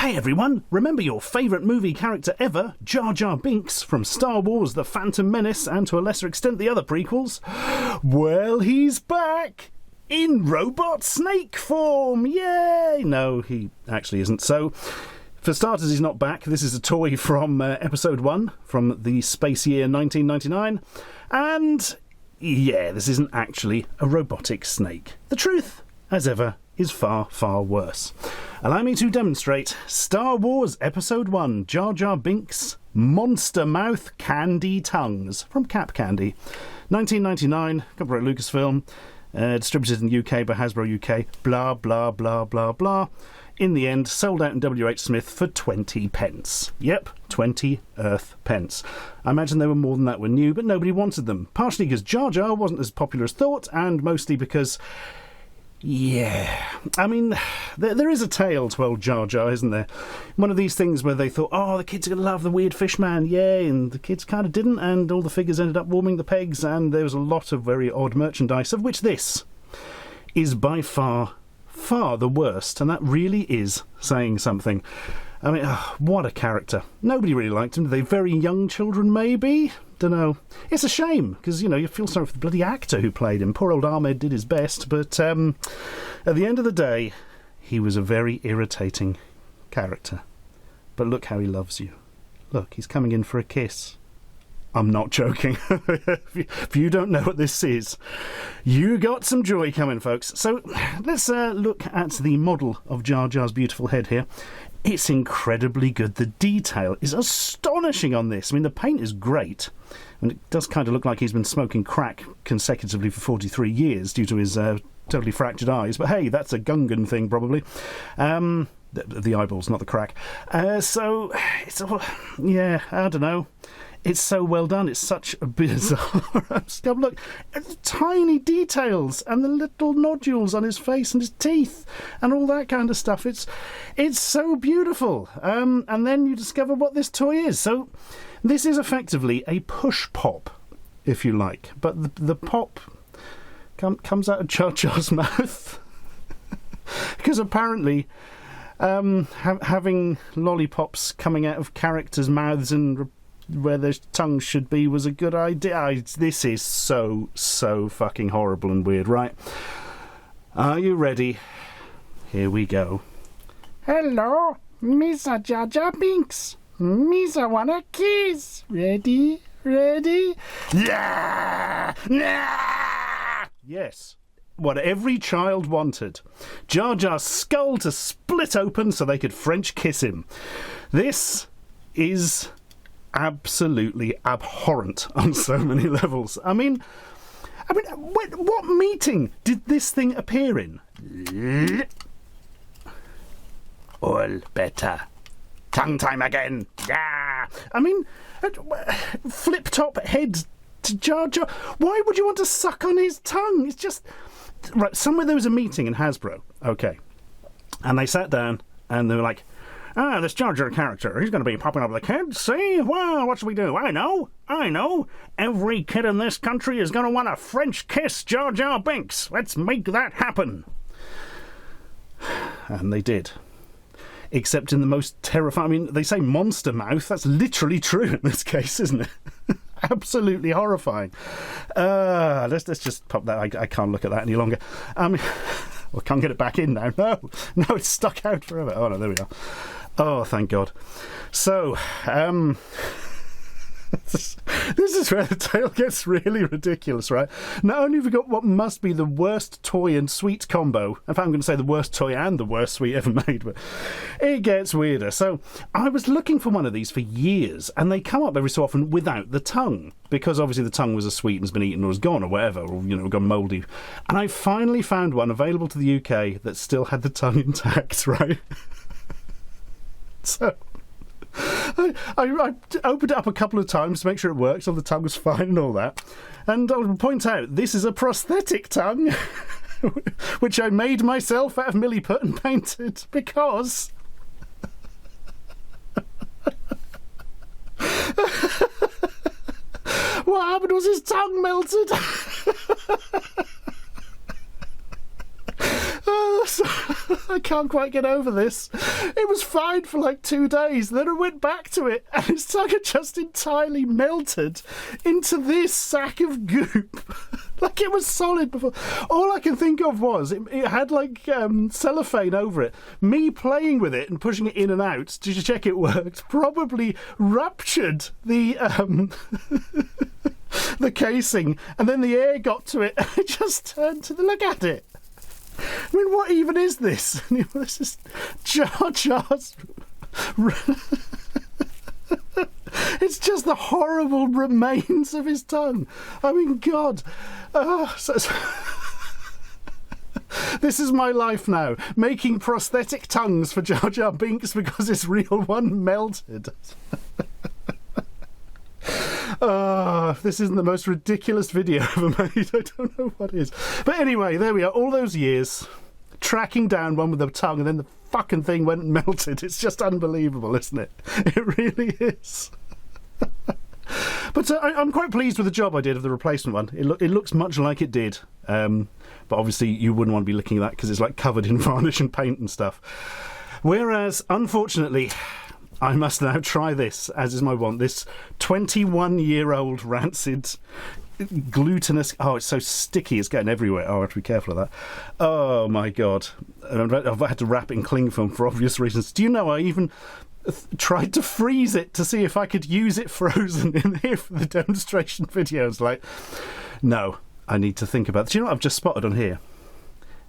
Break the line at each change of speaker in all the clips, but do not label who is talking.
Hey everyone, remember your favourite movie character ever, Jar Jar Binks, from Star Wars The Phantom Menace and to a lesser extent the other prequels? Well, he's back! In robot snake form! Yay! No, he actually isn't. So, for starters, he's not back. This is a toy from Episode 1, from the space year 1999. And, yeah, this isn't actually a robotic snake. The truth, as ever, is far, far worse. Allow me to demonstrate Star Wars Episode 1, Jar Jar Binks, Monster Mouth Candy Tongues, from Cap Candy. 1999, copyright Lucasfilm, distributed in the UK by Hasbro UK, blah, blah, blah, blah, blah. In the end, sold out in WH Smith for 20 pence. Yep, 20 Earth pence. I imagine there were more than that were new, but nobody wanted them. Partially because Jar Jar wasn't as popular as thought, and mostly because... yeah, I mean, there is a tale to old Jar Jar, isn't there? One of these things where they thought, oh, the kids are going to love the weird fish man, yay, and the kids kind of didn't, and all the figures ended up warming the pegs, and there was a lot of very odd merchandise, of which this is by far, far the worst, and that really is saying something. I mean, what a character. Nobody really liked him. Did they? Very young children, maybe? Dunno. It's a shame, because, you know, you feel sorry for the bloody actor who played him. Poor old Ahmed did his best, but at the end of the day, he was a very irritating character. But look how he loves you. Look, he's coming in for a kiss. I'm not joking. If you don't know what this is, you got some joy coming, folks. So let's look at the model of Jar Jar's beautiful head here. It's incredibly good. The detail is astonishing on this. I mean, the paint is great. And it does kind of look like he's been smoking crack consecutively for 43 years due to his totally fractured eyes. But hey, that's a Gungan thing, probably. The eyeballs, not the crack. So, it's all... yeah, I don't know. It's so well done. It's such a bizarre stuff. Look at the tiny details and the little nodules on his face and his teeth and all that kind of stuff. It's so beautiful. And then you discover what this toy is. So this is effectively a push pop, if you like. But the pop comes out of Jar Jar's mouth. Because apparently... having lollipops coming out of characters' mouths and where their tongues should be was a good idea. This is so fucking horrible and weird, right? Are you ready? Here we go.
Hello, Misa Jar Jar Binks. Misa wanna kiss. Ready?
Yeah! Yeah! Yes. What every child wanted. Jar Jar's skull to split open so they could French kiss him. This is absolutely abhorrent on so many levels. I mean, what meeting did this thing appear in? All better. Tongue time again. Yeah. I mean, flip top head to Jar Jar. Why would you want to suck on his tongue? It's just... Right, somewhere there was a meeting in Hasbro, okay, and they sat down and they were like, this Jar Jar character, he's going to be popping up with the kids, see? Well, what should we do? I know, every kid in this country is going to want a French kiss Jar Jar Binks. Let's make that happen. And they did. Except in the most terrifying... I mean, they say monster mouth. That's literally true in this case, isn't it? Absolutely horrifying. Let's just pop that. I can't look at that any longer. Well, I can't get it back in now. No, it's stuck out forever. Oh, no, there we are. Oh, thank God. So, this is where the tale gets really ridiculous, right? Not only have we got what must be the worst toy and sweet combo, in fact, I'm going to say the worst toy and the worst sweet ever made, but it gets weirder. So I was looking for one of these for years, and they come up every so often without the tongue, because obviously the tongue was a sweet and has been eaten or was gone or whatever, or, you know, gone mouldy. And I finally found one available to the UK that still had the tongue intact, right? So... I opened it up a couple of times to make sure it worked, so the tongue was fine and all that. And I would point out, this is a prosthetic tongue, which I made myself out of milliput and painted, because... what happened was his tongue melted. I can't quite get over this. It was fine for like 2 days, then I went back to it, and his tongue had just entirely melted into this sack of goop. Like it was solid before. All I can think of was it had like cellophane over it. Me playing with it and pushing it in and out to check it worked probably ruptured the the casing, and then the air got to it, and it just turned to the look at it. I mean, what even is this? This is Jar Jar's. It's just the horrible remains of his tongue. I mean, God. This is my life now, making prosthetic tongues for Jar Jar Binks because his real one melted. If this isn't the most ridiculous video ever made, I don't know what is. But anyway, there we are. All those years tracking down one with a tongue, and then the fucking thing went and melted. It's just unbelievable, isn't it? It really is. But I'm quite pleased with the job I did of the replacement one. It looks much like it did. But obviously you wouldn't want to be looking at that because it's like covered in varnish and paint and stuff. Whereas, unfortunately, I must now try this, as is my want. This 21-year-old rancid glutinous... Oh, it's so sticky, it's getting everywhere. Oh, I have to be careful of that. Oh, my God. I've had to wrap it in cling film for obvious reasons. Do you know, I even tried to freeze it to see if I could use it frozen in here for the demonstration videos. Like, no, I need to think about it. Do you know what I've just spotted on here?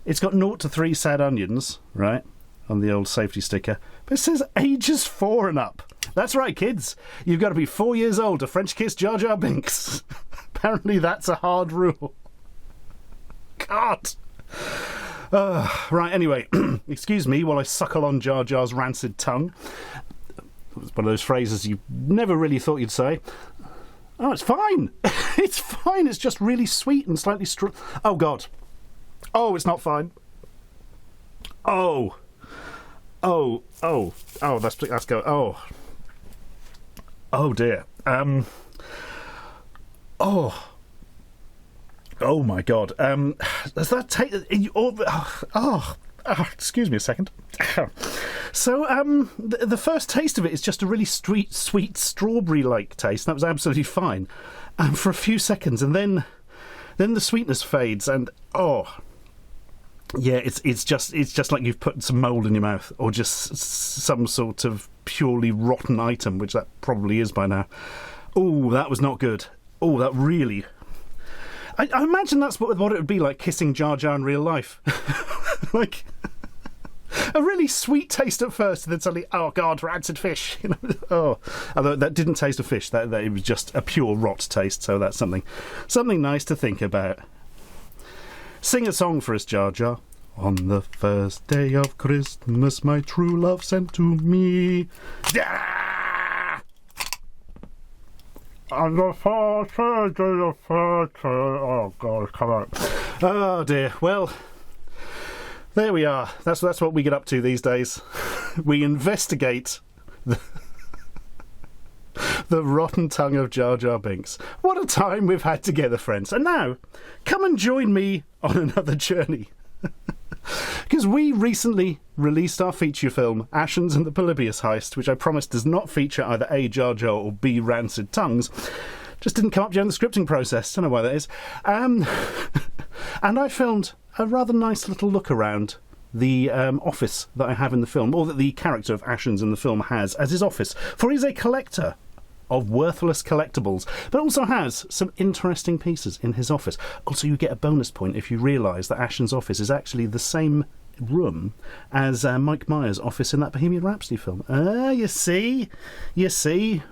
It's got 0 to 3 sad onions, right, on the old safety sticker, but it says ages 4 and up. That's right, kids. You've got to be 4 years old to French kiss Jar Jar Binks. Apparently that's a hard rule. God. Right, anyway, excuse me while I suckle on Jar Jar's rancid tongue. It's one of those phrases you never really thought you'd say. Oh, it's fine. It's fine. It's just really sweet and slightly Oh, God. Oh, it's not fine. Oh, that's go. Oh dear. Oh my God. Does that take? Excuse me a second. So, the first taste of it is just a really sweet strawberry-like taste. That was absolutely fine, for a few seconds, and then the sweetness fades, and yeah, it's just like you've put some mould in your mouth, or just some sort of purely rotten item, which that probably is by now. Oh, that was not good. Oh, that really. I imagine that's what it would be like kissing Jar Jar in real life. Like a really sweet taste at first, and then suddenly, oh God, rancid fish. You know, although that didn't taste of fish. That it was just a pure rot taste. So that's something nice to think about. Sing a song for us, Jar Jar. On the first day of Christmas, my true love sent to me. On the first day of Christmas. Oh God, come on. Oh dear. Well, there we are. That's what we get up to these days. We investigate the rotten tongue of Jar Jar Binks. What a time we've had together, friends. And now, come and join me on another journey. Because we recently released our feature film, Ashens and the Polybius Heist, which I promise does not feature either A, Jar Jar or B, rancid tongues. Just didn't come up during the scripting process. Don't know why that is. And I filmed a rather nice little look around the office that I have in the film, or that the character of Ashens in the film has as his office. For he's a collector of worthless collectibles, but also has some interesting pieces in his office. Also, you get a bonus point if you realise that Ashens' office is actually the same room as Mike Myers' office in that Bohemian Rhapsody film. You see,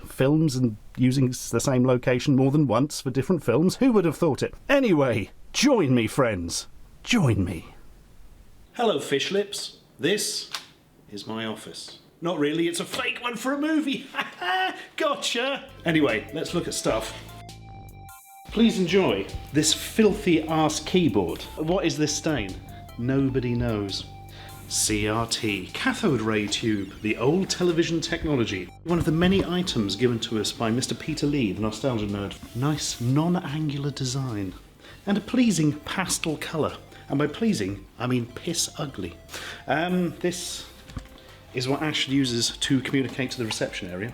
films and using the same location more than once for different films. Who would have thought it? Anyway, join me, friends. Join me. Hello, fish lips. This is my office. Not really, it's a fake one for a movie. Gotcha. Anyway, let's look at stuff. Please enjoy this filthy ass keyboard. What is this stain? Nobody knows. CRT, cathode ray tube, the old television technology. One of the many items given to us by Mr. Peter Lee, the nostalgia nerd. Nice non-angular design. And a pleasing pastel colour. And by pleasing, I mean piss ugly. This is what Ash uses to communicate to the reception area.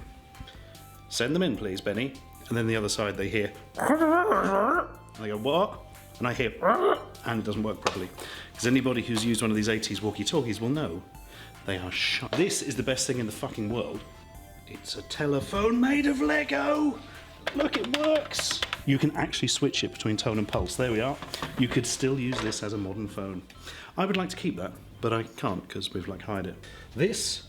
Send them in, please, Benny. And then the other side they hear. And they go, what? And I hear, and it doesn't work properly. Because anybody who's used one of these 80s walkie-talkies will know they are shut. This is the best thing in the fucking world. It's a telephone made of Lego. Look, it works. You can actually switch it between tone and pulse. There we are. You could still use this as a modern phone. I would like to keep that, but I can't because we've hired it. This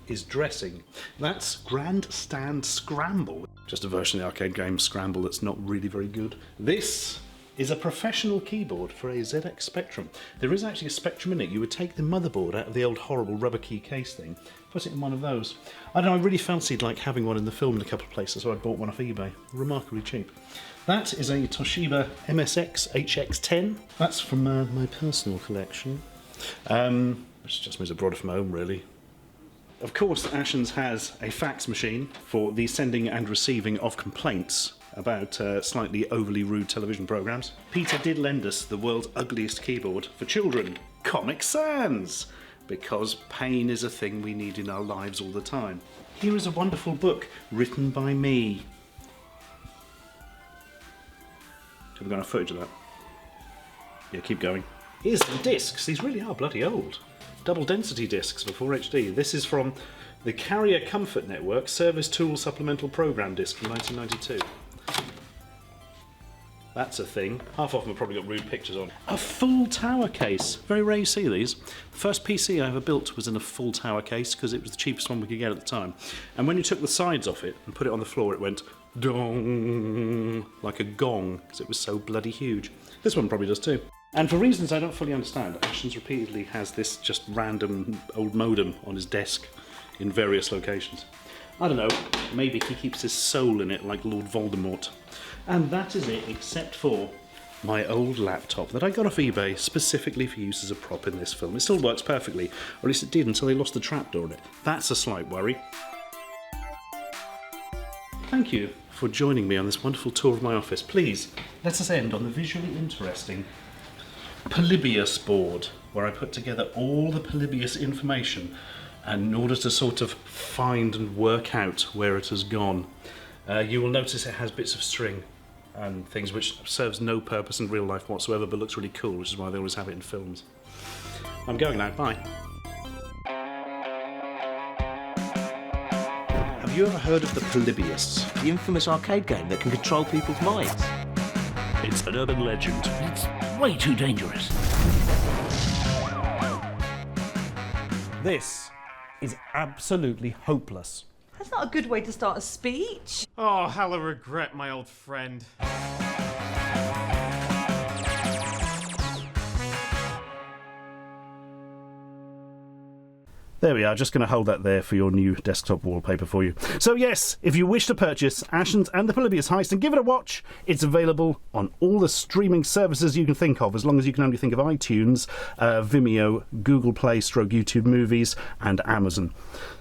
is dressing. That's Grandstand Scramble. Just a version of the arcade game Scramble that's not really very good. This is a professional keyboard for a ZX Spectrum. There is actually a Spectrum in it. You would take the motherboard out of the old horrible rubber key case thing, put it in one of those. I don't know, I really fancied having one in the film in a couple of places, so I bought one off eBay. Remarkably cheap. That is a Toshiba MSX HX10. That's from my personal collection. Which just means I brought it from home, really. Of course, Ashens has a fax machine for the sending and receiving of complaints about slightly overly rude television programmes. Peter did lend us the world's ugliest keyboard for children, Comic Sans, because pain is a thing we need in our lives all the time. Here is a wonderful book written by me. Have we got enough footage of that? Yeah, keep going. Here's some discs. These really are bloody old. Double density discs for 4HD. This is from the Carrier Comfort Network Service Tool Supplemental Program disc from 1992. That's a thing. Half of them have probably got rude pictures on. A full tower case. Very rare you see these. The first PC I ever built was in a full tower case because it was the cheapest one we could get at the time. And when you took the sides off it and put it on the floor, it went dong, like a gong, because it was so bloody huge. This one probably does too. And for reasons I don't fully understand, Ashens repeatedly has this just random old modem on his desk in various locations. I don't know, maybe he keeps his soul in it like Lord Voldemort. And that is it, except for my old laptop that I got off eBay specifically for use as a prop in this film. It still works perfectly, or at least it did until they lost the trapdoor in it. That's a slight worry. Thank you for joining me on this wonderful tour of my office. Please, let us end on the visually interesting Polybius board, where I put together all the Polybius information in order to sort of find and work out where it has gone. You will notice it has bits of string and things which serves no purpose in real life whatsoever but looks really cool, which is why they always have it in films. I'm going now, bye. Have you ever heard of the Polybius?
The infamous arcade game that can control people's minds.
It's an urban legend. It's way too dangerous.
This is absolutely hopeless.
That's not a good way to start a speech.
Oh, how I regret my old friend.
There we are, just going to hold that there for your new desktop wallpaper for you. So yes, if you wish to purchase Ashens and the Polybius Heist and give it a watch, it's available on all the streaming services you can think of, as long as you can only think of iTunes, Vimeo, Google Play / YouTube Movies, and Amazon.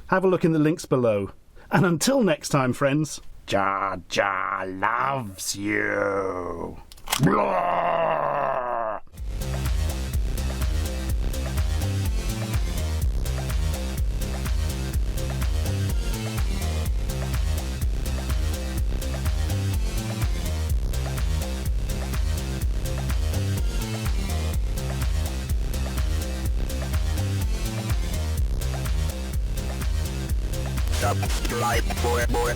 Have a look in the links below. And until next time, friends, Jar Jar loves you. Blah!
Subscribe for more.